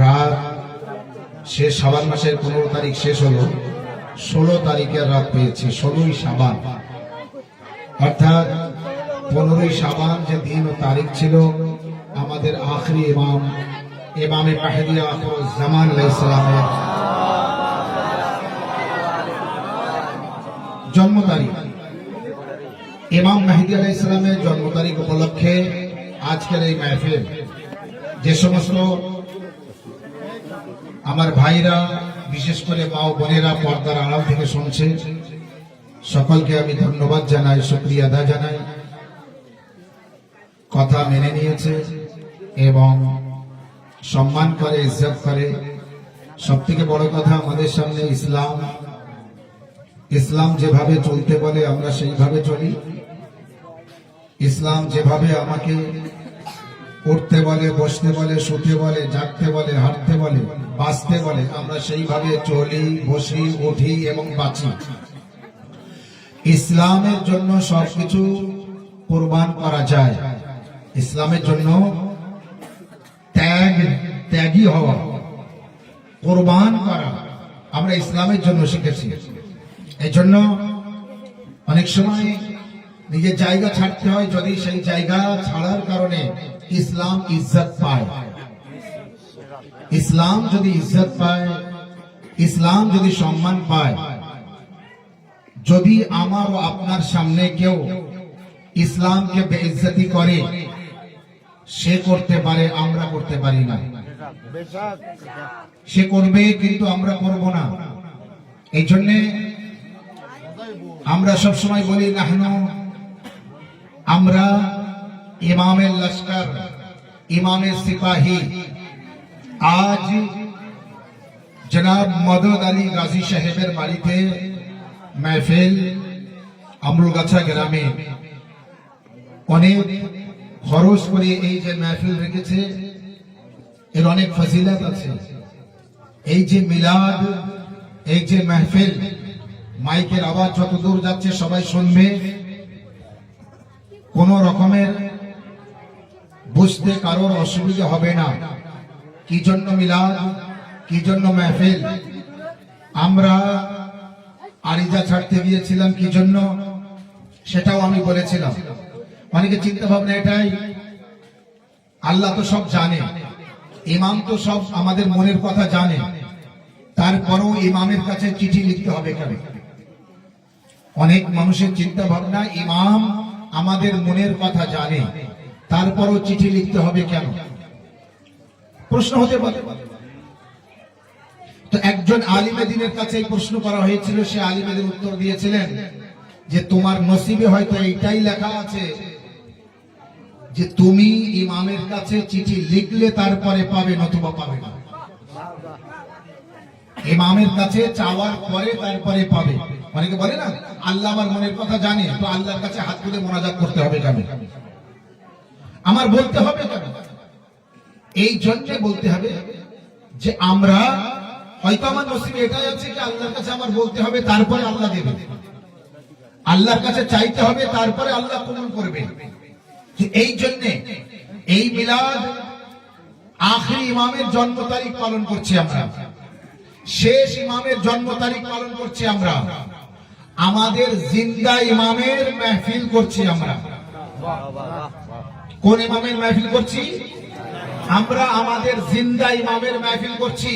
রাত শেষ, শাবান মাসের 15 তারিখ শেষ হলো, 16 তারিখের রাত পেয়েছি, 16ই শাবান, অর্থাৎ 15ই শাবান যে দিন ও তারিখ ছিল আমাদের আখরি ইমাম ইমামে মাহদি আখিরুজ জামান আলাইহিস সালামের জন্ম তারিখ। ইমাম মেহেদী আলাইহিস সালামের জন্ম তারিখ উপলক্ষে আজকের এই মাহফিল। যে সমস্ত আমার ভাইরা, বিশেষ করে মা ও বোনেরা পর্দার আড়াল থেকে শুনছে, সকলকে আমি ধন্যবাদ জানাই, শুকরিয়া আদা জানাই। কথা মেনে নিয়েছে এবং সম্মান করে, ইজ্জত করে। সব থেকে বড় কথা, আমাদের সামনে ইসলাম, ইসলাম যেভাবে চলতে বলে আমরা সেইভাবে চলি। ইসলাম যেভাবে আমাকে উঠতে বলে, বসতে বলে, শুতে বলে, জাগতে বলে, হাঁটতে বলে, বাঁচতে বলে, আমরা সেইভাবে চলি, বসি, উঠি এবং বাঁচি। ইসলামের জন্য সবকিছু কুরবান করা যায়। ইসলামের জন্য ত্যাগী হওয়া, কুরবান করা আমরা ইসলামের জন্য শিখেছি। এই জন্য অনেক সময় নিজের জায়গা ছাড়তে হয়, যদি সেই জায়গা ছাড়ার কারণে ইসলাম ইজ্জত পায়। ইসলাম যদি ইজ্জত পায়, ইসলাম যদি সম্মান পায়, যদি আমার ও আপনার সামনে কেউ ইসলামকে বেইজ্জতি করে, সে করতে পারে, আমরা করতে পারি না। সে করবে কিন্তু আমরা করব না। এই জন্য আমরা সবসময় বলি, নাহনু, আমরা ইমামের লস্কর, ইমামের সিপাহী। আজ জনাব মদদ আলী গাজী সাহেবের বাড়িতে মাহফিল, আমরুলগাছা গ্রামে অনেক খরচ করে এই যে মাহফিল রেখেছে, এর অনেক ফজিলত আছে। এই যে মিলাদ, এই যে মাহফিল, মাইকের আওয়াজ যত দূর যাচ্ছে সবাই শুনবে, কোন রকমের বুঝতে কারোর অসুবিধা হবে না। কি জন্য মিলাদ, কি জন্য মাহফিল? আমরা আরিজা ছাড়তে গিয়েছিলাম কি জন্য, সেটাও আমি বলেছিলাম। অনেকে চিন্তা ভাবনা এটাই, আল্লাহ তো সব জানে, ইমাম তো সব আমাদের মনের কথা জানে, তারপরেও ইমামের কাছে চিঠি লিখতে হবে কেন? অনেক মানুষের চিন্তা ভাবনা, ইমাম আমাদের মনের কথা জানে, তারপরও চিঠি লিখতে হবে কেন? প্রশ্ন হতে পারে। তো একজন আলিমে দ্বীনের কাছে এই প্রশ্ন করা হয়েছিল, সে আলিমে দ্বীন উত্তর দিয়েছিলেন যে তোমার নসিবে হয়তো এইটাই লেখা আছে যে তুমি ইমামের কাছে চিঠি লিখলে তারপরে পাবে, নতুবা পাবে না। ইমামের কাছে চাওয়ার পরে তারপরে পাবে। অনেকে বলে না, আল্লাহ আমার মনের কথা জানে, তো আল্লাহর কাছে হাত তুলে মোনাজাত করতে হবে কেন? আমার বলতে হবে কেন? এই জন্য বলতে হবে যে আমরা হয়তো আমার নসিবে এটাই আছে যে আল্লাহর কাছে আমার বলতে হবে, তারপরে আল্লাহ দেবে। আল্লাহর কাছে চাইতে হবে, তারপরে আল্লাহ কবুল করবে। এই জন্য এই মিলাদ, আখরি ইমামের জন্ম তারিখ পালন করছি আমরা, শেষ ইমামের জন্ম তারিখ পালন করছি আমরা, আমাদের জিন্দা ইমামের মাহফিল করছি আমরা। কোন ইমামের মাহফিল করছি আমরা? আমাদের জিন্দা ইমামের মাহফিল করছি।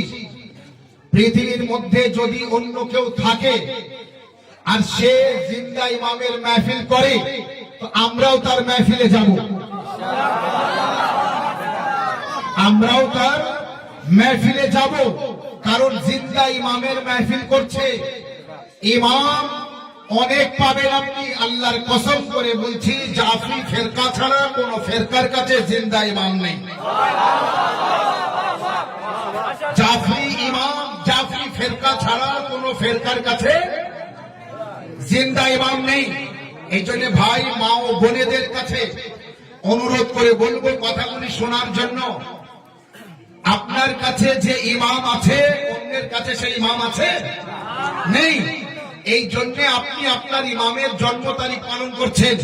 পৃথিবীর মধ্যে যদি অন্য কেউ থাকে আর সে জিন্দা ইমামের মাহফিল করে, তো আমরাও তার মাহফিলে যাব, আমরাও তার মাহফিলে যাব। কারণ জিন্দা ইমামের মাহফিল করছে। ইমাম অনেক পাবেন আপনি, আল্লাহর কসম করে বলছি, জাফরি ফেরকা ছাড়া কোন ফেরকার কাছে জিন্দা ইমাম নেই। জাফরি ইমাম, জাফরি ফেরকা ছাড়া কোন ফেরকার কাছে জিন্দা ইমাম নেই। এই জন্য ভাই, মা ও বোনেদের কাছে অনুরোধ করে বলবো কথাগুলি শোনার জন্য। আপনার কাছে যে ইমাম আছে, অন্যের কাছে সেই ইমাম আছে নেই। এই জন্য আপনি আপনার ইমামের জন্ম তারিখ পালন করছেন।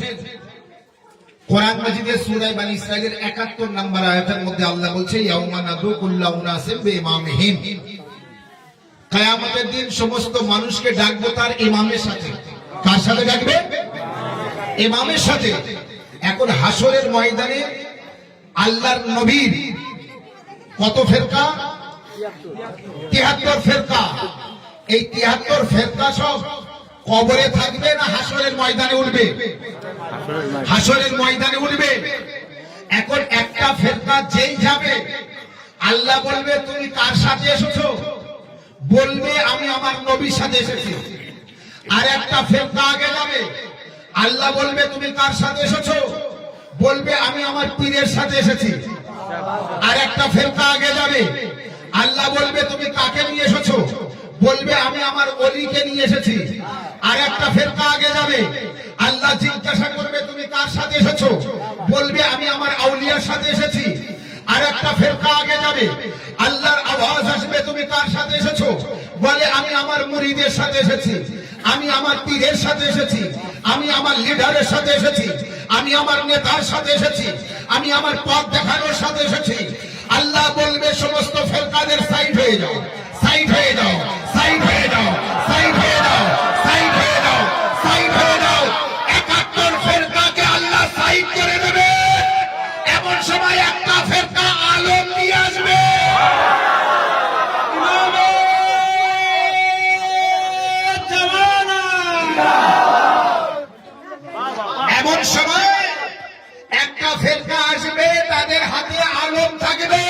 কোরআন মাজিদের সূরা বনী ইসরাঈলের ৭১ নম্বর আয়াতের মধ্যে আল্লাহ বলছে ইয়াউমা নাদু কুল্লা উনাসিম বিইমামিহিম, কিয়ামতের দিন সমস্ত মানুষকে ডাকবো তার ইমামের সাথে। কার সাথে ডাকবে? ইমামের সাথে। এখন হাসরের ময়দানে আল্লাহর নবীর কত ফেরকা? ৭৩ ফেরকা। এই ৭৩ ফেরকা সব কবরে থাকবে না হাসরের ময়দানে উঠবে? হাসরের ময়দানে উঠবে। এখন একটা ফেরকা যেই যাবে, আল্লাহ বলবে তুমি কার সাথে এসেছো? বলবে আমি আমার নবীর সাথে এসেছি। আর একটা ফেরকা আগে যাবে, আল্লাহ বলবে তুমি কার সাথে এসেছো? বলবে আমি আমার পীরের সাথে এসেছি। আর একটা ফেরকা আগে যাবে, আল্লাহ বলবে তুমি কাকে নিয়ে এসেছো? বলবে আমি আমার ওলিকে নিয়ে এসেছি। আর একটা ফেরকা আগে যাবে, আল্লাহ জিজ্ঞাসা করবে তুমি কার সাথে এসেছো? বলবে আমি আমার আউলিয়ার সাথে এসেছি। আর একটা ফেরকা আগে যাবে, আল্লাহর আওয়াজ আসবে তুমি কার সাথে এসেছো? বলে আমি আমার মুরিদের সাথে এসেছি, আমি আমার পীরের সাথে এসেছি, আমি আমার লিডারের সাথে এসেছি, আমি আমার নেতার সাথে এসেছি, আমি আমার পথ দেখানোর সাথে এসেছি। আল্লাহ বলবে সমস্ত ফেরকাদের সাইড হয়ে যাও, সাইড হয়ে যাও, সাইড হয়ে যাও, সাইড হয়ে যাও, সাইড হয়ে যাও, সাইড হয়ে যাও। ৭১ ফেরকাকে আল্লাহ সাইড করে দেবে। এমন সময় একটা ফেরকা আলম নিয়ে আসবে, এমন সময় একটা ফেরকা আসবে, তাদের হাতে আলম থাকবে।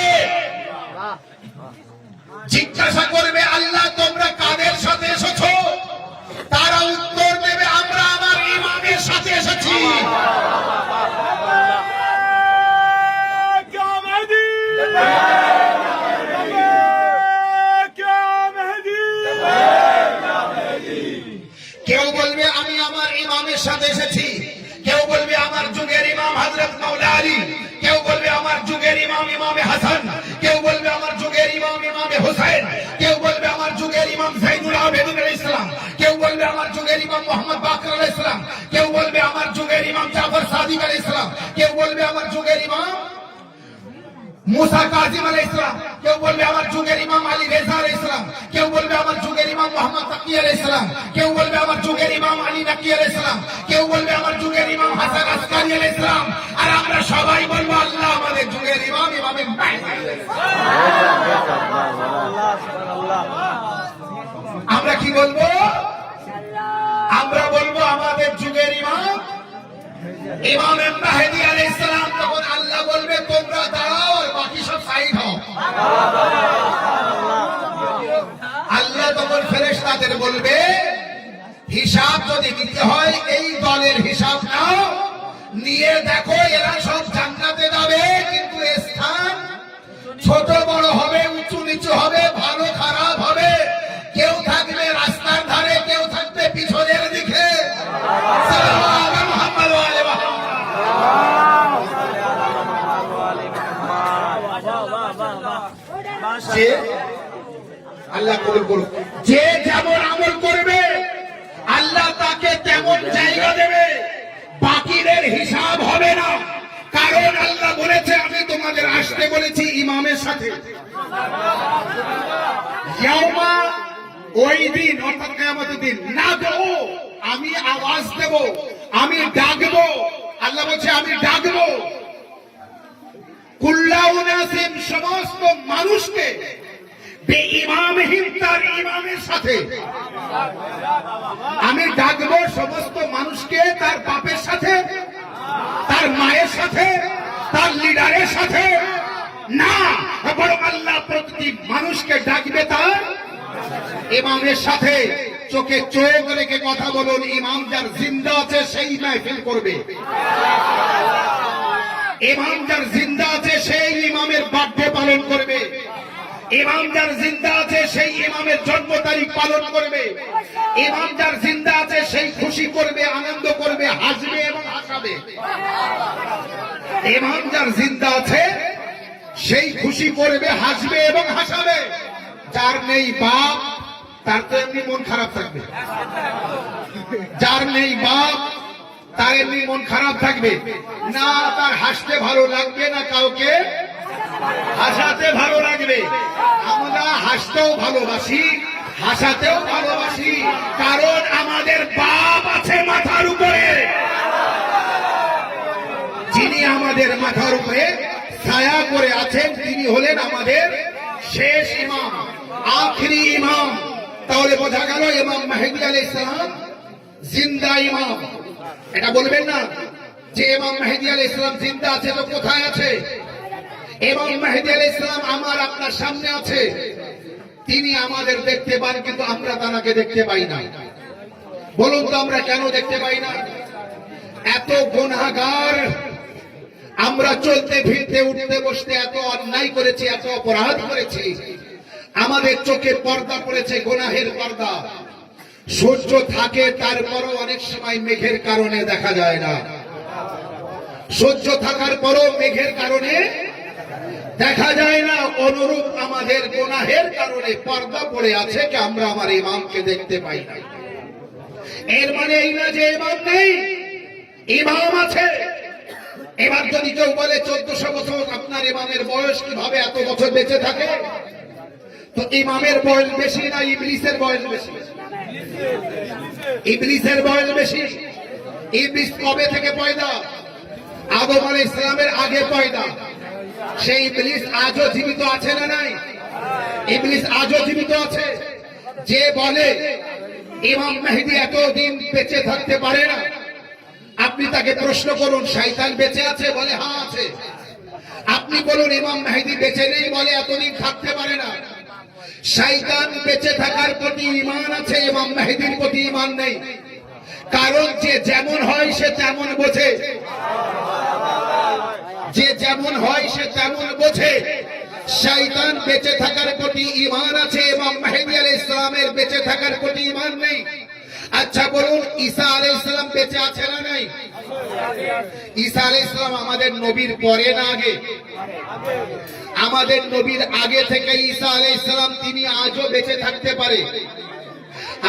জিজ্ঞাসা করবে আল্লাহ তোমরা কাদের সাথে এসেছো? তারা উত্তর দেবে আমরা আমার ইমামের সাথে এসেছি। কেউ বলবে আমি আমার ইমামের সাথে এসেছি, কেউ বলবে আমার যুগের ইমাম হযরত মাওলা আলী, কেউ বলবে আমার যুগের ইমাম ইমামে হাসান, কেউ বলবে আমার যুগের ইমাম ইমামে হুসাইন, কেউ বলবে আমার যুগের ইমাম যাইনুল আবেদিন আলাইহিস সালাম, কেউ বলবে আমার যুগের ইমাম মুহাম্মদ বাকর আলাইহিস সালাম, কেউ বলবে আমার যুগের ইমাম জাফর সাদিক আলাইহিস সালাম, কেউ বলবে আমার যুগের ইমাম মুসা কাজিম আলাইহিস সালাম, কেউ বলবে আমার যুগের ইমাম আলী রেজা আলাইহিস সালাম, কেউ বলবে আমার যুগের ইমাম মুহাম্মদ তাকি আলাইহিস সালাম, কেউ বলবে আমার যুগের ইমাম আলী নাকি আলাইহিস সালাম, কেউ বলবে আমার যুগের ইমাম হাসান আসকারি আলাইহিস সালাম। আর আমরা সবাই বলবো আল্লাহ আমাদের যুগের ইমাম ইমামে মাহদী আলাইহিস সালাম। আমরা কি বলবো? আমরা বলবো আমাদের যুগের ইমাম ইমামে মাহদী আলাইহিস সালাম। তখন আল্লাহ বলবে তোমরা দাঁড়াও আর বাকি সব সাইড হও। আল্লাহ তখন ফেরেশতাদের বলবে হিসাব যদি নিতে হয় এই দলের হিসাব নাও, নিয়ে দেখো এরা সব জান্নাতে যাবে, কিন্তু স্থান ছোট বড় হবে, উঁচু নিচু হবে, ভালো খারাপ হবে। কেউ থাকবে রাস্তার ধারে, কেউ থাকবে পিছনের দিকে। আল্লাহ কবুল করুক। যে যেমন আমল করবে আল্লাহ তাকে তেমন জায়গা দেবে, বাকিদের হিসাব হবে না। কারণ আল্লাহ বলেছে আমি তোমাদের আসতে বলেছি ইমামের সাথে। ইয়াউমা, ওই দিন অর্থাৎ কিয়ামতের দিন, না দেবো আমি আওয়াজ দেব, আমি ডাকবো। আল্লাহ বলছে আমি ডাকবো কুল্লা উনাসিম, সমস্ত মানুষকে, বেঈমামিহিম, তার ইমামের সাথে। আমি ডাকবো সমস্ত মানুষকে তার বাপের সাথে, তার মায়ের সাথে, তার লিডারের সাথে না, বরং আল্লাহ প্রতিটি মানুষকে ডাকবে তার ইমামের সাথে। চোখে চোখ রেখে কথা বলুন, ইমাম যার জিন্দা আছে সেই মাহফিল করবে। ইমাম যার জিন্দা আছে সেই ইমামের বার্থডে পালন করবে। ইমাম যার জিন্দা আছে সেই ইমামের জন্ম তারিখ পালন করবে। ইমাম যার জিন্দা আছে সেই খুশি করবে, আনন্দ করবে, হাসবে এবং হাসাবে। ইমাম যার জিন্দা আছে সেই খুশি করবে, হাসবে এবং হাসাবে। যার নেই বাপ তার তো এমনি মন খারাপ থাকবে। যার নেই বাপ তার এমনি মন খারাপ থাকবে না, তার হাসতে ভালো লাগবে না, কাউকে হাসাতে ভালো লাগবে। আমরা হাসতেও ভালোবাসি, হাসাতেও ভালোবাসি, কারণ আমাদের বাপ আছে মাথার উপরে, যিনি আমাদের মাথার উপরে ছায়া করে আছেন, তিনি হলেন আমাদের শেষ ইমাম, আখরি ইমাম। তাহলে বোঝা গেল ইমাম মেহেদী আলাইহিস সালাম জিন্দা ইমাম। এটা বলবেন না যে ইমাম মেহেদী আলাইহিস সালাম জিন্দা আছে, তো কোথায় আছে? ইমাম মেহেদী আলাইহিস সালাম আমার আপনার সামনে আছে, তিনি আমাদের দেখতে পান, কিন্তু আমরা তাকে দেখতে পাই না। বলুন তো আমরা কেন দেখতে পাই না? এত গুনাহগার আমরা, চলতে ফিরতে উঠতে বসতে এত অন্যায় করেছি, এত অপরাধ করেছি, আমাদের চোখে পর্দা পড়েছে, গুনাহের পর্দা। সূর্য থাকে, তারপরও অনেক সময় মেঘের কারণে দেখা যায় না। সূর্য থাকার পরও মেঘের কারণে দেখা যায় না। অনুরূপ আমাদের গুনাহের কারণে পর্দা পড়ে আছে, কি আমরা আমার ইমামকে দেখতে পাই না। এর মানে এই না যে ইমাম নেই, ইমাম আছে। এবার যদি কেউ বলে 1400 বছর আপনার ইমামের বয়স, কিভাবে এত বছর বেঁচে থাকে? তো ইমামের বয়স বেশি না ইবলিসের বয়স বেশি? ইবলিসের বয়স বেশি। ইবলিস কবে থেকে পয়দা? আদম আলাইহিস সালামের আগে পয়দা। সেই ইবলিস আজও জীবিত আছে না নাই? ইবলিস আজও জীবিত আছে। যে বলে ইমাম মেহেদী এতদিন বেঁচে থাকতে পারে না, আপনি তাকে প্রশ্ন করুন শয়তান বেঁচে আছে? বলে হ্যাঁ আছে। আপনি বলুন ইমাম মেহেদী বেঁচে নেই, বলে এতদিন থাকতে পারে না। শয়তান বেঁচে থাকার প্রতি ঈমান আছে, ইমাম মেহেদীর প্রতি ঈমান নেই। কারণ যে যেমন হয় সে তেমন বোঝে, যে যেমন হয় সে তেমন বোঝে। শয়তান বেঁচে থাকার প্রতি ঈমান আছে, ইমাম মেহেদী আলাইহিস সালামের বেঁচে থাকার প্রতি ঈমান নেই। আচ্ছা বলুন ঈসা আলাইহিস সালাম বেঁচে আছে না নাই? ঈসা আলাইহিস সালাম আমাদের নবীর পরে না আগে? আমাদের নবীর আগে থেকে ঈসা আলাইহিস সালাম তিনি আজও বেঁচে থাকতে পারে।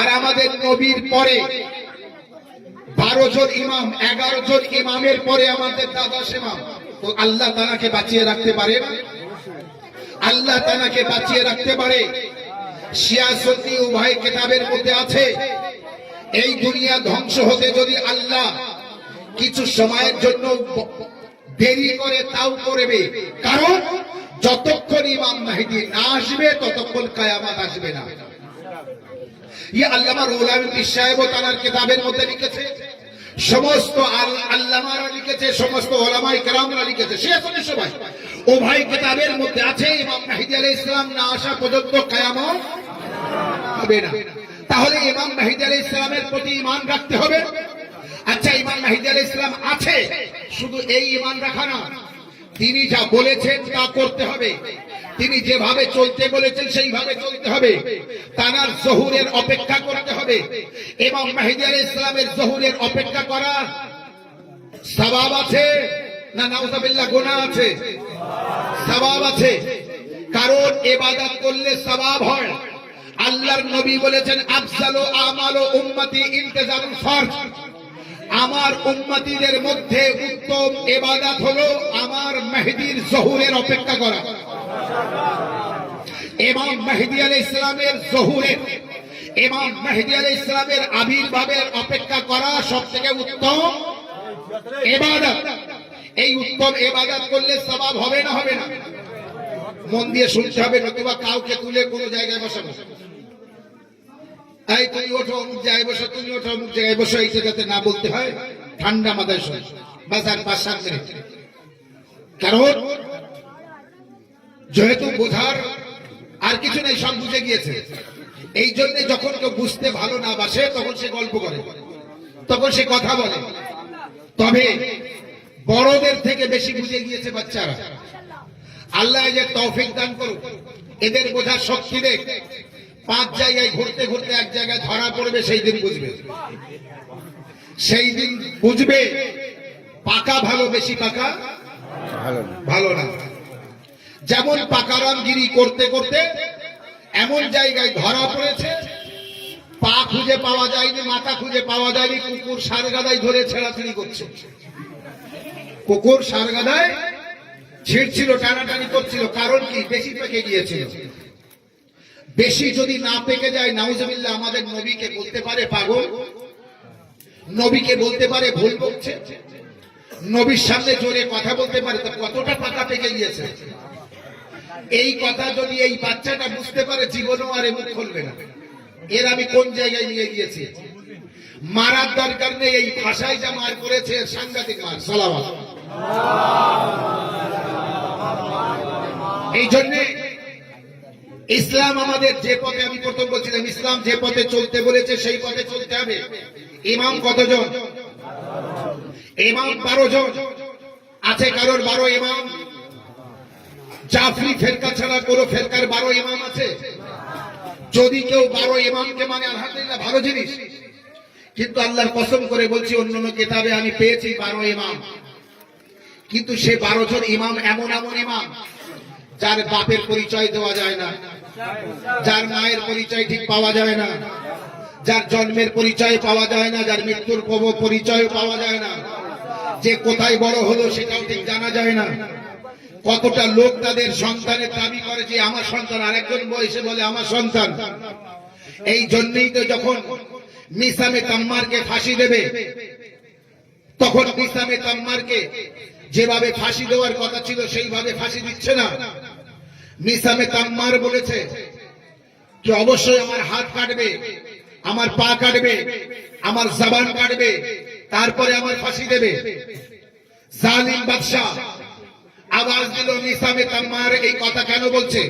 আর আমাদের নবীর পরে 12 জন ইমাম, 11 জন ইমামের পরে আমাদের 10 ইমাম। তো আল্লাহ তাআলাকে বাঁচিয়ে রাখতে পারে না? আল্লাহ তাআলাকে বাঁচিয়ে রাখতে পারে। শিয়া সুন্নি উভয় কিতাবের মধ্যে আছে, এই দুনিয়া ধ্বংস হতে যদি আল্লাহ কিছু সময়ের জন্য দেরি করে তাও করবে, কারণ যতক্ষণ ইমাম মেহেদী না আসবে ততক্ষণ কিয়ামত আসবে না। ये আল্লামা রুহুল আমিন পীর সাহেব তার কিতাবের মধ্যে লিখেছে, সমস্ত আল্লামারা লিখেছে, সমস্ত উলামায়ে কেরামরা লিখেছে, শিয়া সুন্নি সবাই উভয় কিতাবের মধ্যে আছে ইমাম মেহেদী আলাইহিস সালাম না আসা পর্যন্ত কিয়ামত হবে না। তাহলে ইমাম মেহেদী আলাইহিস সালামের প্রতি ঈমান রাখতে হবে। আচ্ছা ইমাম মেহেদী আলাইহিস সালাম আছে, শুধু এই ঈমান রাখা না, তিনি যা বলেছেন তা করতে হবে, তিনি যেভাবে চলতে বলেছেন সেইভাবে চলতে হবে, তার জহুরের অপেক্ষা করতে হবে। ইমাম মেহেদী আলাইহিস সালামের জহুরের অপেক্ষা করা সওয়াব আছে না নাউযুবিল্লাহ গুনাহ আছে? সওয়াব আছে, কারণ ইবাদত করলে সওয়াব হয়। আল্লাহর নবী বলেছেন আফজালু আমালু উম্মতি ইন্তিজারুল ফরজ, আমার উম্মতিদের মধ্যে উত্তম ইবাদত হলো আমার মেহেদীর জহুরের অপেক্ষা করা। ইমাম মেহেদী আলাইহিস সালামের জহুরের, ইমাম মেহেদী আলাইহিস সালামের আবির্ভাবের অপেক্ষা করা সবথেকে উত্তম ইবাদত। এই উত্তম ইবাদত করলে সওয়াব হবে না? হবে না? মন দিয়ে শুনতে হবে, নতুবা কাউকে তুলে কোনো জায়গায় বসাবো, এই তুমি ওঠো অমুক জায়গায় বসো, তুমি ওঠো অমুক জায়গায় বসো, এইটা যাতে না বলতে হয়, ঠান্ডা মাথায় শোন, বাস আর 5-7 মিনিট। কারণ যেহেতু বোঝার আর কিছু নেই, সব বুঝে গিয়েছে। এই জন্য যখন কেউ বুঝতে ভালো না বাসে তখন সে গল্প করে, তখন সে কথা বলে। তবে বড়দের থেকে বেশি বুঝে গিয়েছে বাচ্চারা। আল্লাহ যে তৌফিক দান করুক, এদের বোঝার শক্তি দেখ। 5 জায়গায় ঘুরতে ঘুরতে এক জায়গায় ধরা পড়বে, সেই দিন বুঝবে, সেই দিন বুঝবে পাকা ভালো, বেশি পাকা ভালো না। যেমন পাকারামগিরি করতে করতে এমন জায়গায় ধরা পড়েছে, পা খুঁজে পাওয়া যায়নি, মাথা খুঁজে পাওয়া যায়নি, কুকুর সারগাদায় ধরে ছেড়াছাড়ি করছে। কুকুর সারগাদায় ছিঁড়ছিল, টানাটানি করছিল। কারণ কি? বেশি পেকে গিয়েছিল। বেশি যদি না পেকে যায়, নাউজুবিল্লাহ, আমাদের নবীকে বলতে পারে পাগল, নবীকে বলতে পারে ভুল বলছে, নবীর সামনে জোরে কথা বলতে পারে। তো কতটা পাকা পেকে গিয়েছে। এই কথা যদি এই বাচ্চাটা বুঝতে পারে, জীবনেও আর মুখ খুলবে না। এর আমি কোন জায়গায় নিয়ে গিয়েছি? মারার দরকার নেই, এই ভাষায় যা মার করেছে সাংঘাতিক মার। সালাওয়াত। এই জন্যে ইসলাম আমাদের যে পথে, আমি প্রথম বলছিলাম, ইসলাম যে পথে চলতে বলেছে সেই পথে চলতে হবে। ইমাম কতজন? ইমাম 12 জন আছে। কারোর 12 ইমাম? জাফরি ফেরকা ছাড়া কোন ফেরকার 12 ইমাম আছে? যদি কেউ 12 ইমামকে মানে, আলহামদুলিল্লাহ, ভালো জিনিস। কিন্তু আল্লাহর কসম করে বলছি, অন্যান্য কিতাবে আমি পেয়েছি 12 ইমাম, কিন্তু সে 12 জন ইমাম এমন এমন ইমাম যার বাপের পরিচয় দেওয়া যায় না, যার মায়ের পরিচয় ঠিক পাওয়া যায় না, যার জন্মের পরিচয় পাওয়া যায় না, যার মৃত্যুর পরিচয় পাওয়া যায় না, যে কোথায় বড় হলো সেটাও ঠিক জানা যায় না। কতটা লোক তাদের সন্তানের দাবি করে যে আমার সন্তান, আরেকজন বয়সে বলে আমার সন্তান। এই জন্যই তো যখন মিসামে তাম্মারকে ফাঁসি দেবে, তখন মিসামে তাম্মারকে যেভাবে ফাঁসি দেওয়ার কথা ছিল সেইভাবে ফাঁসি দিচ্ছে না। মিসামে তাম্মার বলেছে যে অবশ্যই আমার হাত কাটবে, আমার পা কাটবে, আমার জবান কাটবে, তারপরে আমার ফাঁসি দেবে। জালিম বাদশা আওয়াজ দিল, মিসামে তাম্মার এই কথা কেন বলছে?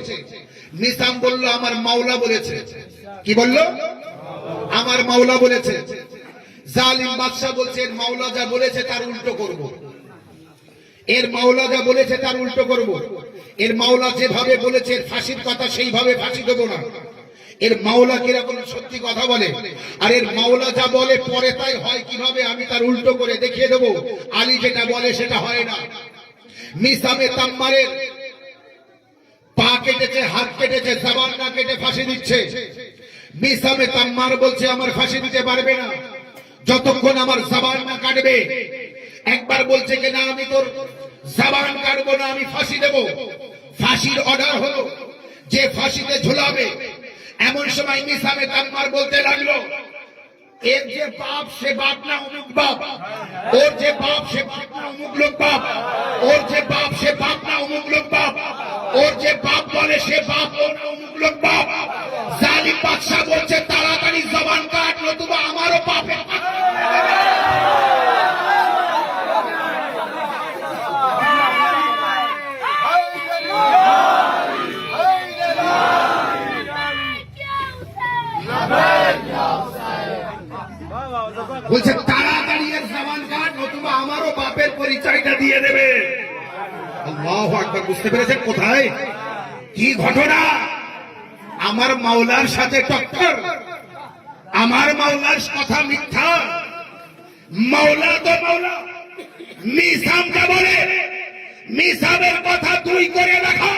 মিসাম বলল, আমার মাওলা বলেছে। কি বলল? আমার মাওলা বলেছে। জালিম বাদশা বলছে, এর মাওলা যা বলেছে তার উল্টো করব। এর মাওলা যা বলেছে তার উল্টো করব। এর মাওলা যেভাবে বলেছে ফাঁসির কথা সেইভাবে ফাঁসি দেবো না। এর মাওলা কিরকম সত্যি কথা বলে, আর এর মাওলা যা বলে পরে তাই হয় কিভাবে আমি তার উল্টো করে দেখিয়ে দেবো। আলী যেটা বলে সেটা হয় না। মিসামে তাম্মারের পা কেটেছে, হাত কেটেছে, জবান না কেটে ফাঁসি দিচ্ছে। মিসামে তাম্মার বলছে আমার ফাঁসি দিতে পারবে না যতক্ষণ আমার জবান না কাটবে। একবার বলছে কি না, আমি তোর জবান কাটবো না, আমি ফাঁসি দেব। ফাঁসির অর্ডার হলো, যে ফাঁসিতে ঝুলাবে। এমন সময় মিসামে তাম্মার বলতে লাগলো, এর যে বাপ সে বাপ না অমুক বাপ, ওর যে বাপ সে বাপ না অমুক লোক বাপ, ওর যে বাপ সে বাপ না অমুক লোক বাপ, ওর যে বাপ বলে সে বাপ ও না অমুক লোক বাপ। জালিম বাদশা বলছে তাড়াতাড়ি জবান কাট, নতুবা আমারও বাপের বলছে তাড়াতাড়ি এর জবান কাট, নতুবা আমারও বাপের পরিচয়টা দিয়ে দেবে। আল্লাহু আকবার। বুঝতে পেরেছেন কোথায় কি ঘটনা? আমার মাওলার সাথে টক্কর, আমার মাওলার কথা মিথ্যা। মাওলা তো মাওলা, মিসামকে বলে মিসামের কথা তুই করে দেখা।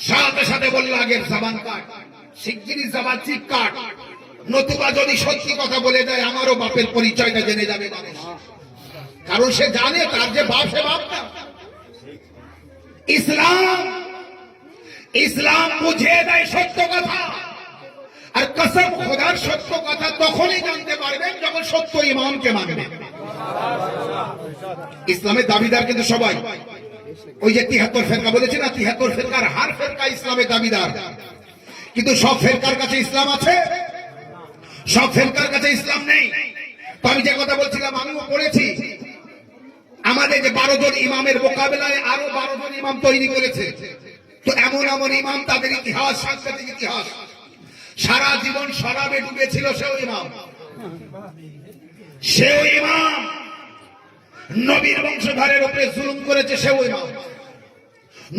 সাথে সাথে বলল আগের জবান কাট, শিগগিরই জবান চিপ কাট, নতুবা যদি সত্যি কথা বলে দেয় আমারও বাপের পরিচয়টা জেনে যাবে মানুষ। কারণ সে জানে তার যে বাপ সে বাপ না। ইসলাম ইসলাম বুঝিয়ে দেয় সত্য কথা। আর কসম খোদার সত্য কথা তখনই জানতে পারবেন যখন সত্য ইমামকে মানবেন। ইসলামের দাবিদার কিন্তু সবাই। ওই যে 73 ফেরকা বলেছে না, 73 ফেরকার হার ফেরকা ইসলামের দাবিদার। কিন্তু সব ফেরকার কাছে ইসলাম আছে, সব ফেরকার কাছে ইসলাম নেই। তো আমি যে কথা বলছিলাম, আমিও পড়েছি আমাদের যে 12 জন ইমামের মোকাবেলায় আরো 12 জন ইমাম তৈরি করেছে। তো এমন এমন ইমাম, তাদের ইতিহাস, সাংস্কৃতিক ইতিহাস। সারা জীবন শরাবে ডুবেছিল সেও ইমাম, সেও ইমাম। নবীর বংশধরের উপরে জুলুম করেছে সেও ইমাম,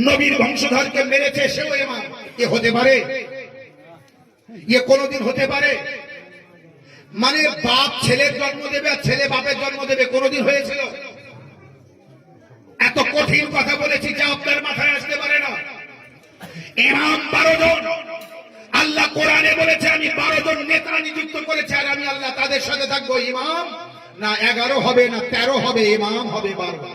নবীর বংশধরকে মেরেছে সেও ইমাম। এ হতে পারে? এ কোনদিন হতে পারে? মানে বাপ ছেলের জন্ম দেবে আর ছেলে বাপের জন্ম দেবে, কোনদিন হয়েছিল? এত কঠিন কথা বলেছি যা আপনার মাথায় আসতে পারে না। ইমাম 12 জন। আল্লাহ কোরআনে বলেছে আমি 12 জন নেতা নিযুক্ত করেছি, আর আমি আল্লাহ তাদের সাথে থাকবো। ইমাম না 11 হবে না 13 হবে, ইমাম হবে 12।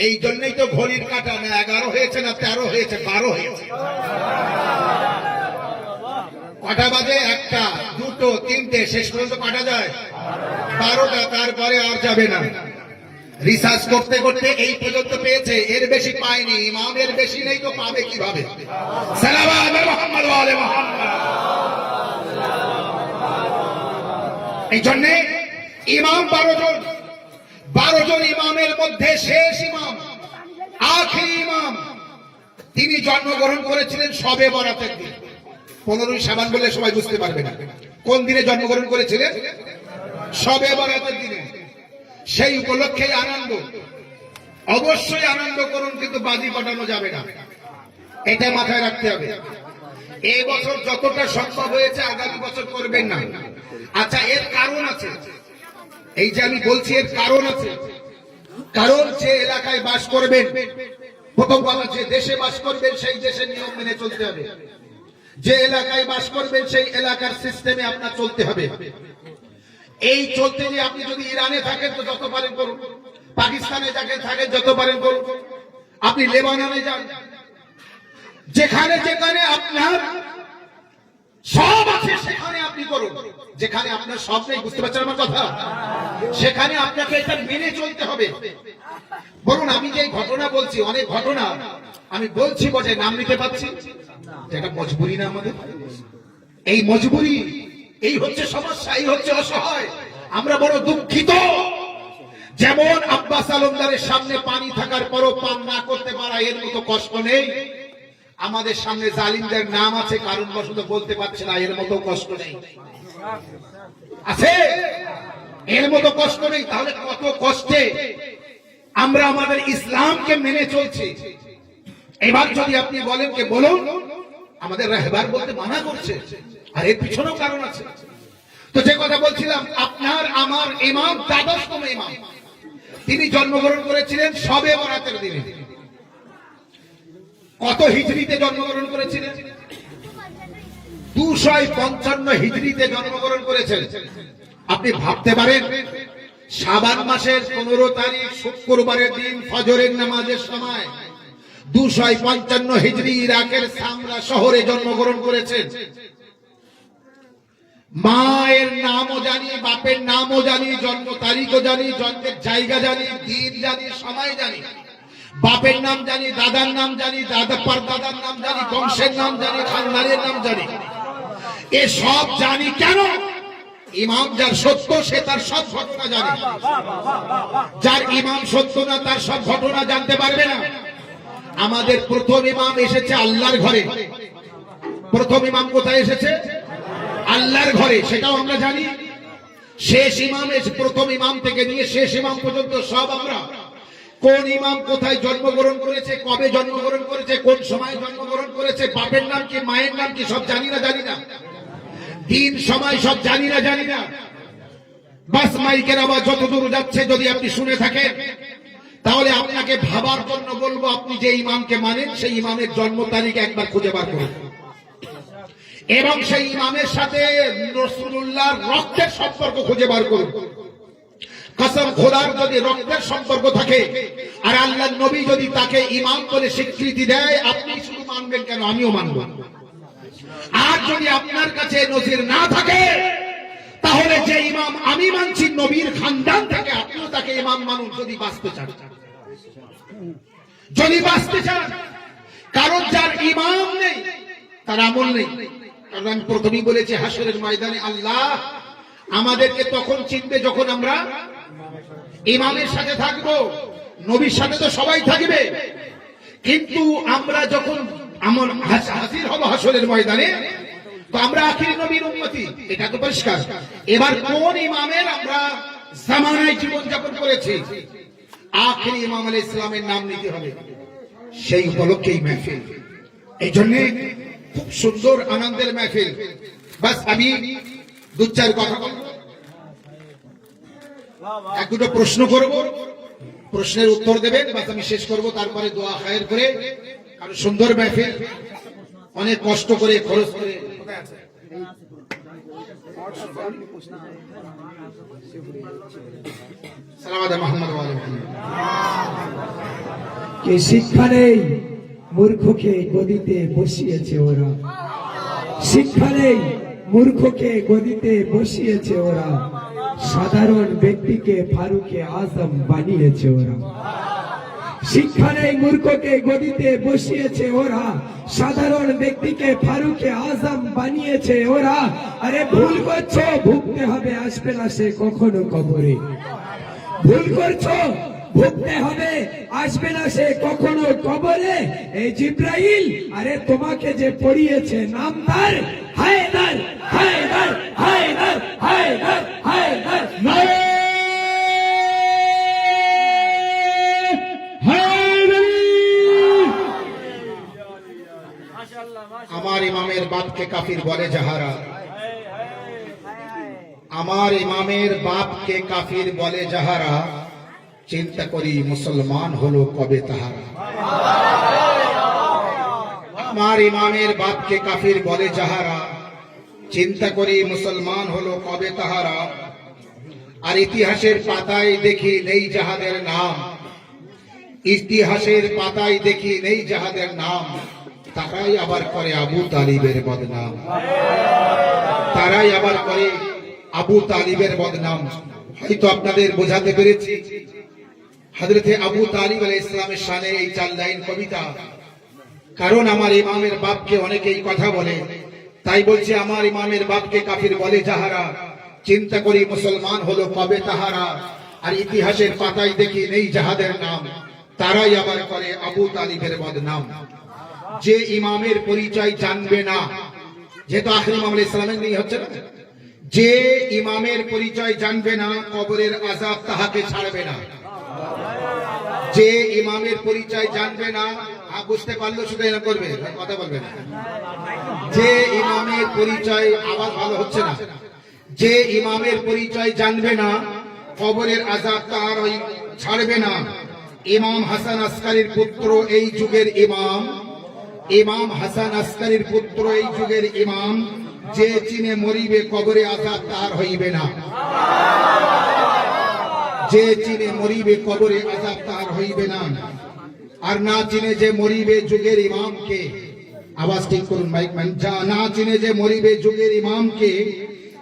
এই জন্যই তো ঘড়ির কাঁটা না 11 হয়েছে না 13 হয়েছে, 12 হয়েছে। কটা বাজে? 1টা, 2টো, 3টে, শেষ পর্যন্ত কাটা যায় 12টা, তারপরে আর যাবে না। রিসার্চ করতে করতে এই পর্যন্ত পেয়েছে, এর বেশি পায়নি। ইমামের বেশি নেই তো পাবে কিভাবে? সালাওয়াত মুহাম্মদ ওয়া আলে মুহাম্মদ। এই জন্য ইমাম 12 জন ইমামের মধ্যে শেষ ইমাম, আখেরি ইমাম, তিনি জন্মগ্রহণ করেছিলেন শবে বরাতের দিন। 15ই শাবান বললে সবাই বুঝতে পারবে না কোন দিনে জন্মগ্রহণ করেছিলেন। শবে বরাতের দিনে। সেই উপলক্ষে আনন্দ, অবশ্যই আনন্দ করুন, কিন্তু বাজি ফাটানো যাবে না, এটা মাথায় রাখতে হবে। এই বছর যতটা সম্ভব হয়েছে আগামী বছর করবেন না। আচ্ছা, এর কারণ আছে। এই যে আমি বলছি এর কারণ আছে। কারণ যে এলাকায় বাস করবেন, প্রথম কথা যে দেশে বাস করবেন সেই দেশের নিয়ম মেনে চলতে হবে। যে এলাকায় বাস করবেন সেই এলাকার সিস্টেমে আপনার চলতে হবে। এই চলতে গিয়ে আপনি যদি ইরানে থাকেন তো যত পারেন করুন, পাকিস্তানে থাকেন যত পারেন করুন, আপনি লেবাননে যান, যেখানে যেখানে আপনার সব আছে সেখানে আপনি করুন। যেখানে আপনার সব নেই, বুঝতে পারছেন আমার কথা, সেখানে আপনাকে এটা মেনে চলতে হবে। বলুন, আমি যে ঘটনা বলছি, অনেক ঘটনা আমি বলছি বটে, নাম নিতে পারছি, যেটা মজবুরি না আমাদের। এই মজবুরি, এই হচ্ছে সমস্যা, এই হচ্ছে অসহায়। আমরা বড় দুঃখিত। যেমন আব্বাস আলমদারের সামনে পানি থাকার পরও পান না করতে পারা, এর মতো কষ্ট নেই। আমাদের সামনে জালিমদের নাম আছে, কারণবশত বলতে পারছে না, এর মতো কষ্ট নেই। আছে? এর মতো কষ্ট নেই। তাহলে কত কষ্টে আমরা আমাদের ইসলামকে মেনে চলছি। এবার যদি আপনি বলেন কে বলুন, আমাদের রাহবার বলতে মানা করছে, আর এর পিছনেও কারণ আছে। তো যে কথা বলছিলাম, আপনার আমার ইমাম 12তম ইমাম, তিনি জন্মগ্রহণ করেছিলেন শবে বরাতের দিনে। কত হিজরিতে জন্মগ্রহণ করেছিলেন? 255 হিজরিতে জন্মগ্রহণ করেছেন। আপনি ভাবতে পারেন, শাবান মাসের 15 তারিখ শুক্রবারের দিন ফজরের নামাজের সময় 255 হিজরি ইরাকের সামরা শহরে জন্মগ্রহণ করেছেন। মায়ের নামও জানি, বাপের নামও জানি, জন্ম তারিখও জানি, জন্মের জায়গা জানি, দিন জানি, সময় জানি। বাপের নাম জানি, দাদার নাম জানি, দাদার নাম জানি, বংশের নাম জানি, খানদানের নাম জানি। এ সব জানি কেন? ইমাম যার সত্য সে তার সব ঘটনা জানে। যার ইমাম সত্য না তার সব ঘটনা জানতে পারবে না। আমাদের প্রথম ইমাম এসেছে আল্লাহর ঘরে। প্রথম ইমাম কোথায় এসেছে? আল্লাহর ঘরে, সেটাও আমরা জানি। শেষ ইমাম এসে প্রথম ইমাম থেকে নিয়ে শেষ ইমাম পর্যন্ত সব আমরা। কোন ইমাম কোথায় জন্মগ্রহণ করেছে, কবে জন্মগ্রহণ করেছে, কোন সময় জন্মগ্রহণ করেছে, বাপের নাম কি, মায়ের নাম কি, সব জানি না, জানি না। দিন সময় সব জানি না, জানি না। বাস মাইকের আওয়াজ যতদূর যাচ্ছে যদি আপনি শুনে থাকেন, তাহলে আপনাকে ভাবার জন্য বলবো, আপনি যে ইমামকে মানেন সেই ইমামের জন্ম তারিখ একবার খুঁজে বার করুন, এবং সেই ইমামের সাথে রাসূলুল্লাহর রক্তের সম্পর্ক খুঁজে বার করুন। কসম খোদার, যদি রক্তের সম্পর্ক থাকে আর আল্লাহর নবী যদি তাকে ইমাম বলে স্বীকৃতি দেয়, আপনি শুধু মানবেন কেন, আমিও মানব। আর যদি আপনার কাছে নজির না থাকে, তাহলে যে ইমাম আমি মানছি নবীর খানদান থেকে, আপনিও তাকে ইমাম মানুন, যদি বাঁচতে চান, যদি বাঁচতে চান। কারণ যার ইমাম নেই তার আমল নেই। কারণ আমি প্রথমেই বলেছি, হাসরের ময়দানে আল্লাহ আমাদেরকে তখন চিনবে যখন আমরা ইমামের সাথে থাকবো। নবীর সাথে তো সবাই থাকবে, কিন্তু আমরা যখন হাজির হব হাসরের ময়দানে, তো আমরা আখির নবীর উম্মতি, এটা তো পরিষ্কার। এবার কোন ইমামের আমরা জামানায় জীবনযাপন করেছি, আখিরি ইমাম আলাইহিস সালামের নাম নিতে হবে। সেই উপলক্ষেই মাহফিল। এই জন্য খুব সুন্দর আনন্দের মাহফিল। বাস আমি দু চার কথা বলবো, এক দুটো প্রশ্ন করব, প্রশ্নের উত্তর দেবেন, বাস আমি শেষ করব। তারপরে দোয়া খায়ের করে, কারণ সুন্দর মাহফিল, অনেক কষ্ট করে খরচ করে সালাওয়াত মুহাম্মদ ওয়া আলিহি। কে শিক্ষা নেই মূর্খকে গদিতে বসিয়েছে ওরা, শিক্ষা নেই মূর্খকে গদিতে বসিয়েছে ওরা, সাধারণ ব্যক্তিকে ফারুকে আজম বানিয়েছে ওরা। শিক্ষা নেই মূর্খকে গদিতে বসিয়েছে ওরা, সাধারণ ব্যক্তিকে ফারুকে আজম বানিয়েছে ওরা। আরে ভুল করছো, ভুগতে হবে, আসবে না সে কখনো কবরে। ভুল করছো, ভুগতে হবে, আসবে না সে কখনো কবরে। এই জিব্রাইল আরে তোমাকে যে পড়িয়েছে নাম তার হায়দার, হায়দার, হায়দার, হায়দার, হায়দার। আমার ইমামের বাপকে কাফির বলে যাহারা, আমার ইমামের বাপকে কাফির বলে যাহারা, চিন্তা করি মুসলমান হলো কবে তাহারা। আমার ইমামের বাপকে কাফির বলে যাহারা, চিন্তা করি মুসলমান হলো কবে তাহারা। আর ইতিহাসের পাতায় দেখি নেই যাহাদের নাম, ইতিহাসের পাতায় দেখি নেই যাহাদের নাম, তারাই আবার করে আবু তালিবের বদনাম, তারাই আবার করে আবু তালিবের বদনাম। হয়তো আপনাদের বোঝাতে পেরেছি হযরতে আবু তালিব আলাইহিস সালামের শানে এই 4 লাইন কবিতা। কারণ আমার ইমামের বাপকে অনেকেই কথা বলে, তাই বলছে আমার ইমামের বাপকে কাফির বলে যাহারা, চিন্তা করি মুসলমান হলো কবে তাহারা। আর ইতিহাসের পাতায় দেখি নেই যাহাদের নাম, তারাই আবার করে আবু তালিবের বদনাম। যে ইমামের পরিচয় জানবে না, যেহেতু আখির ইমাম আলাইহিস সালামের নেই হচ্ছে না, যে ইমামের পরিচয় জানবে না কবরের আযাব তাহাকে ছাড়বে না। যে ইমামের পরিচয় জানবে না, বুঝতে পারলো শুধু এরকম করবে, কথা বলবে না। যে ইমামের পরিচয়, আওয়াজ ভালো হচ্ছে না, যে ইমামের পরিচয় জানবে না কবরের আযাব তার ওই ছাড়বে না। ইমাম হাসান আসকারীর পুত্র এই যুগের ইমাম, ইমাম হাসান আসকারীর পুত্র এই যুগের ইমাম, যে চিনে মরিবে কবরে আযাব তার হইবে না। যে চিনে মরিবে কবরে আযাব তার হইবে না। আর না চিনে যে মরিবে যুগের ইমামকে, আওয়াজ ঠিক করুন মাইকম্যান, যা না চিনে যে মরিবে যুগের ইমামকে,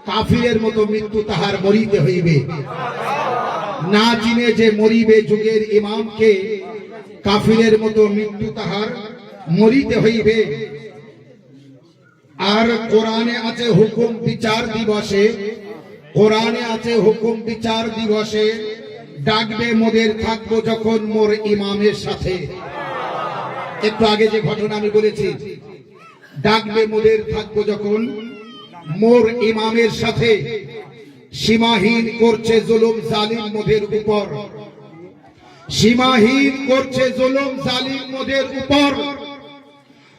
কাফিরের মতো মৃত্যু তাহার মরিতে হইবে। না চিনে যে মরিবে যুগের ইমামকে, কাফিরের মতো মৃত্যু তাহার মরিতে হইবে। আর কোরআনে আছে হুকুম বিচার দিবসে, কোরআনে আছে হুকুম বিচার দিবসে, ডাকবে মোদের থাকবো যখন মোর ইমামের সাথে। একটু আগে যে ঘটনা আমি বলেছি, ডাকবে মোদের থাকবো যখন মোর ইমামের সাথে। সীমাহীন করছে জুলুম জালিম মোদের উপর, সীমাহীন করছে জুলুম জালিম মোদের উপর।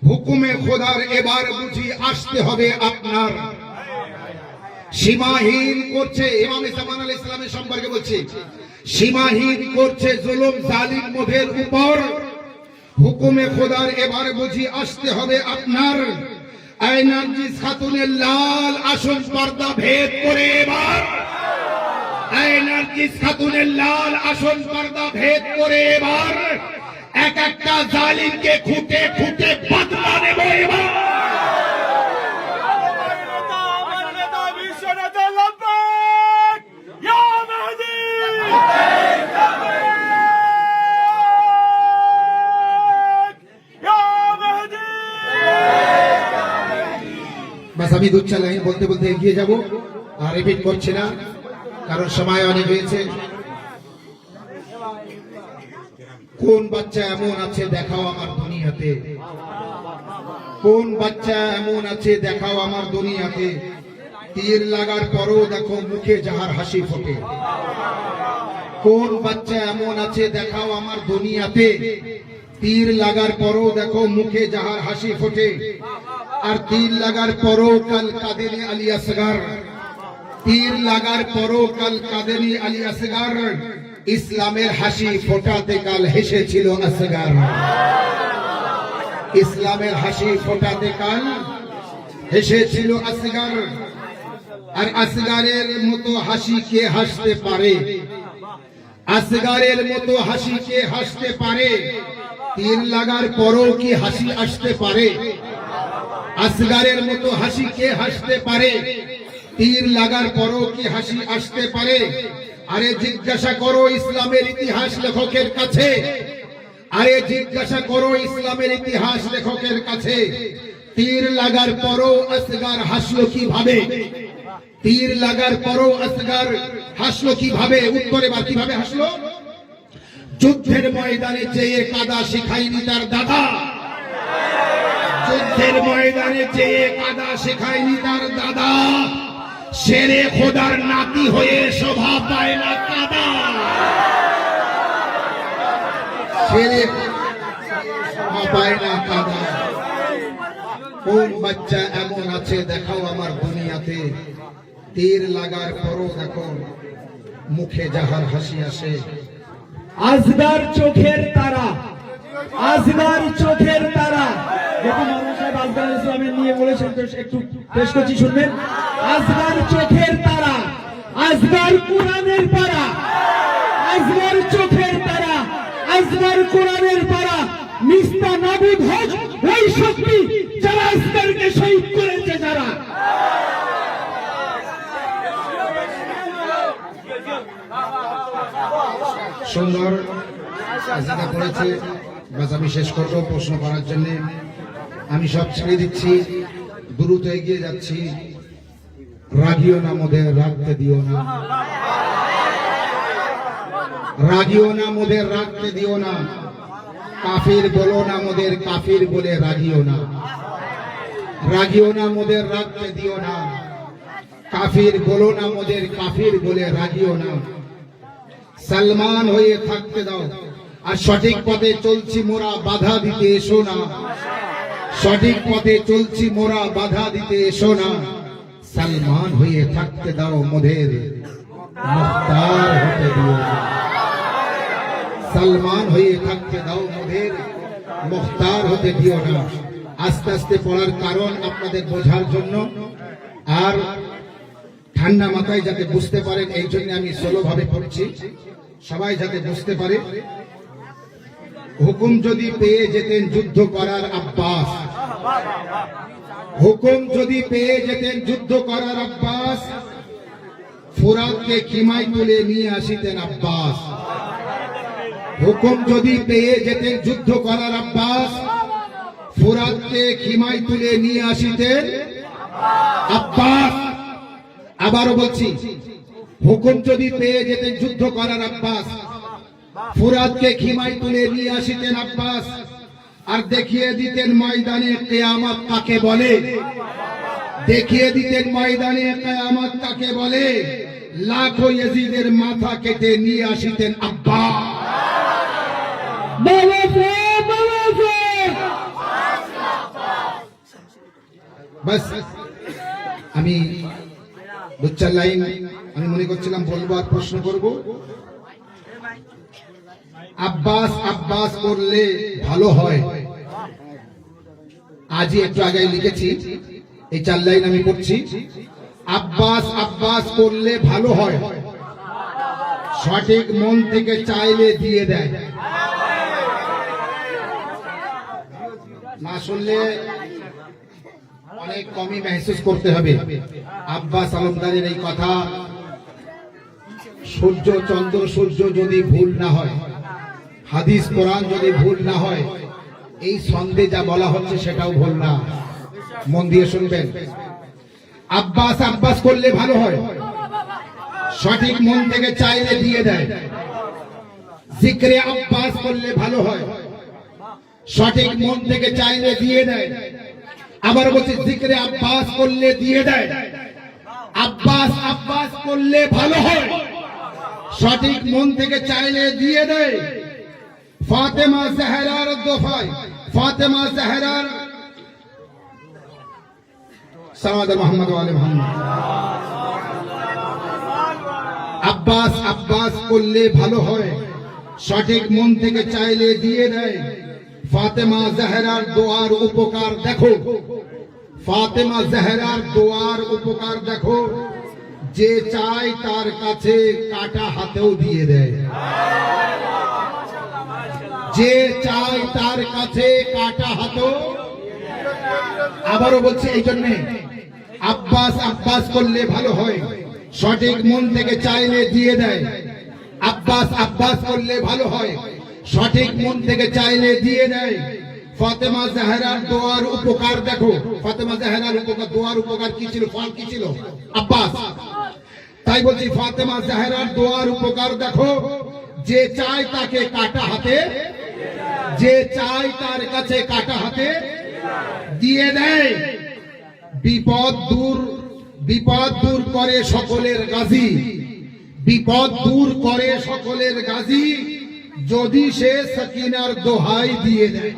হুকুমে খোদার এবার বুঝি আসতে হবে আপনার। সীমাহীন করছে, ইমামে জামান আলাইহিস সালামের সম্পর্কে বলছি, সীমাহীন করছে জুলুম জালিম মোদের উপর। হুকুমে খোদার এবার বুঝি আসতে হবে আপনার। আয় নার্জিস খাতুনের লাল আসন পর্দা ভেদ করে এবার, আয় নার্জিস খাতুনের লাল আসন পর্দা ভেদ করে এবার, এক একটা জালিমকে খুঁটে খুঁটে বদলা নেব এবার। বাস আমি 2-4 লাইন বলতে বলতে এগিয়ে যাব, আর রিপিট করছি না কারণ সময় অনেক হয়েছে। কোন বাচ্চা এমন আছে দেখাও আমার দুনিয়াতে, কোন বাচ্চা এমন আছে দেখাও আমার দুনিয়াতে, তীর লাগার পরও দেখো মুখে যাহার হাসি ফোটে। কোন বাচ্চা এমন আছে দেখাও আমার দুনিয়াতে, তীর লাগার পরও দেখো মুখে যাহার হাসি ফোটে। আর তীর লাগার পরও কাল কাদেরি আলী আসগার, তীর লাগার পরও কাল কাদেরি আলী আসগার, ইসলামের হাসি ফোটাতে কাল হেসেছিল আসগার। ইসলামের হাসি ফোটাতে কাল হেসেছিল আসগার। আর আসগারের মতো হাসি কে হাসতে পারে? আসগারের মতো হাসি কে হাসতে পারে? তীর লাগার পরও কি হাসি আসতে পারে? আসগারের মতো হাসি কে হাসতে পারে? তীর লাগার পরও কি হাসি আসতে পারে? আরে জিজ্ঞাসা করো ইসলামের ইতিহাস লেখকের কাছে, আরে জিজ্ঞাসা করো ইসলামের ইতিহাস লেখকের কাছে, তীর লাগার পরও আসগার হাসলো কিভাবে? তীর লাগার পরও আসগার হাসলো কিভাবে? উত্তরে বা কিভাবে হাসলো? যুদ্ধের ময়দানে চেয়ে কাদা শিখায়নি তার দাদা, যুদ্ধের ময়দানে চেয়ে কাদা শিখায়নি তার দাদা, শেরে খোদার নাতি হয়ে শোভা পায় না কাদা, শেরে শোভা পায় না কাদা। কোন বাচ্চা এমন আছে দেখাও আমার দুনিয়াতে, তীর লাগার পরও দেখো মুখে যাহার হাসি আসে। আসগার চোখের তারা, আসগার চোখের তারা। দেখুন মাওলানা সাহেব আসগার ইসলামের নিয়ে বলেছেন, তো একটু পেশ করছি শুনবেন। আসগার চোখের তারা, আসগার কোরআনের পারা, আসগার চোখের তারা, আসগার কোরআনের পারা। মিস্তা নাবুদ হজ ওই শক্তি যারা আসগারকে শহীদ করেছে, যারা সুন্দর আজাদা করেছে। বাস আমি শেষ করবো প্রশ্ন করার জন্য। আমি সব ছেড়ে দিচ্ছি, দ্রুত এগিয়ে যাচ্ছি। রাগিও না মোদের, রাখতে দিও না, রাগিও না মোদের, রাখতে দিও না। কাফির বলো না মোদের, কাফির বলে রাগিও না, রাগিও না মোদের, রাখতে দিও না। কাফির বলো না মোদের, কাফির বলে রাগিও না। সালমান হয়ে থাকতে দাও, আর সঠিক পথে চলছি মোরা, বাধা দিতে এসো না। সঠিক পথে চলছি মোরা, বাধা দিতে এসো না। সালমান হয়ে থাকতে দাও মোদের, মুখতার হতে দিও না। সালমান হয়ে থাকতে দাও মোদের, মুখতার হতে দিও না। আস্তে আস্তে পড়ার কারণ আপনাদের বোঝার জন্য, আর ঠান্ডা মাথায় যাতে বুঝতে পারেন এই জন্য আমি স্লো ভাবে পড়ছি, সবাই যাতে বুঝতে পারে। হুকুম যদি পেয়ে যেতেন যুদ্ধ করার আব্বাস, হুকুম যদি পেয়ে যেতেন যুদ্ধ করার আব্বাস, ফুরাতকে খিমায় তুলে নিয়ে আসিতেন আব্বাস। হুকুম যদি পেয়ে যেতেন যুদ্ধ করার আব্বাস, ফুরাতকে খিমায় তুলে নিয়ে আসিতেন আব্বাস। আবারও বলছি, হুকুম যদি পেয়ে যেতেন যুদ্ধ করার আব্বাস, ফুরাতকে খিমায় তুলে নিয়ে আসিতেন আব্বাস, আর দেখিয়ে দিতেন ময়দানে কিয়ামত কাকে বলে, দেখিয়ে দিতেন ময়দানে কিয়ামত কাকে বলে। লাখো ইয়াজিদের মাথা কেটে নিয়ে আসিতেন আব্বাস। বাস আমি দু চার লাইন আমি মনে করছিলাম বলবো আর প্রশ্ন করব। আব্বাস আব্বাস করলে ভালো হয়, আজই একটু আগে লিখেছি, এই চার লাইন আমি পড়ছি। আব্বাস আব্বাস করলে ভালো হয়, সঠিক মন থেকে চাইলে দিয়ে দেয়। না শুনলে অনেক কমই মেহসুস করতে হবে। আব্বাস আলমদারের এই কথা, সূর্য চন্দ্র সূর্য যদি ভুল না হয়, হাদিস কোরআন যদি ভুল না হয়, এই ছন্দে যা বলা হচ্ছে সেটাও ভুল না। মন দিয়ে শুনবেন। আব্বাস আব্বাস করলে ভালো হয়, সঠিক মন থেকে চাইলে দিয়ে দেয়। জিক্রে আব্বাস করলে ভালো হয়, সঠিক মন থেকে চাইলে দিয়ে দেয়। আবার বলছি, জিক্রে আব্বাস করলে দিয়ে দেয়। আব্বাস আব্বাস করলে ভালো হয়, সঠিক মন থেকে চাইলে দিয়ে দেয়। ফাতেমা জাহরার দোফায়, ফাতেমা জাহরার সালাওয়াত মুহাম্মদ ওয়া আলি মুহাম্মদ। আব্বাস আব্বাস করলে ভালো হয়, সঠিক মন থেকে চাইলে দিয়ে দেয়। ফাতেমা জাহরার দোয়ার উপকার দেখো, ফাতেমা জাহরার দোয়ার উপকার দেখো। যে চায় তার কাছে কাটা হাতেও দিয়ে দেয়। যে চায় তার কাছে কাটা হাতেও। আবারও বলছে এই জন্যে আব্বাস আব্বাস করলে ভালো হয়, সঠিক মন থেকে চাইলে দিয়ে দেয়। আব্বাস আব্বাস করলে ভালো হয়, সঠিক মন থেকে চাইলে দিয়ে দেয়। ফাতেমা জাহরার দোয়ার উপকার দেখো, ফাতেমা জাহরার উপকার, দোয়ার উপকার কি ছিল, ফল কি ছিল? আব্বাস। তাই বলছি ফাতেমা জাহরার দোয়ার উপকার দেখো, যে চায় তাকে কাটা হাতে, যে চায় তার কাছে কাটা হাতে দিয়ে দেয়। বিপদ দূর করে সকলের গাজী, বিপদ দূর করে সকলের গাজী, যদি সে সকিনার দোহাই দিয়ে দেয়।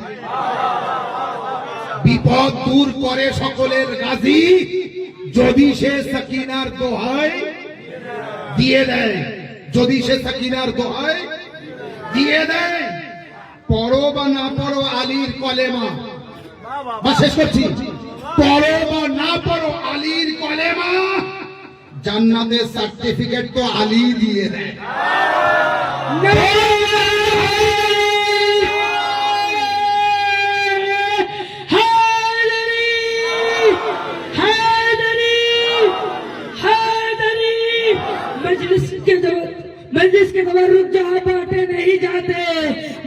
বিপদ দূর করে সকলের গাজী, যদি সে সকিনার দোহাই দিয়ে দেয়। যদি সে সকিনার দোহাই দিয়ে দেয়। পড়ো বা না পড়ো আলীর কলেমা, বা শেষ করছি, পড়ো বা না পড়ো আলীর কলেমা, জান্নাতের সার্টিফিকেট তো আলী দিয়ে দেয়। मजलिस के तबर्रुक जहाँ बांटे नहीं जाते,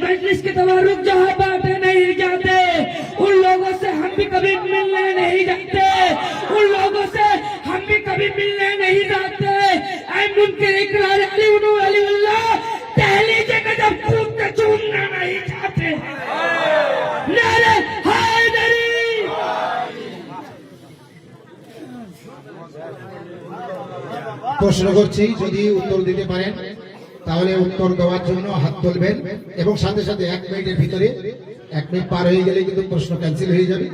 मजलिस के तबर्रुक जहाँ बांटे नहीं जाते, उन लोगों से हम भी कभी मिलने नहीं जाते, उन लोगों से हम भी कभी मिलने नहीं जाते। ऐ मुनकिर इकरार अली वलीउल्लाह, दहलीज़े का जब कूदते चूमना नहीं चाहते। नारे हैदरी। প্রশ্ন করছি, যদি উত্তর দিতে পারেন তাহলে উত্তর দেওয়ার জন্য হাত তুলবেন, এবং সাথে সাথে 1 মিনিটের ভিতরে, 1 মিনিট পার হয়ে গেলে কিন্তু প্রশ্ন ক্যান্সেল হয়ে যাবে।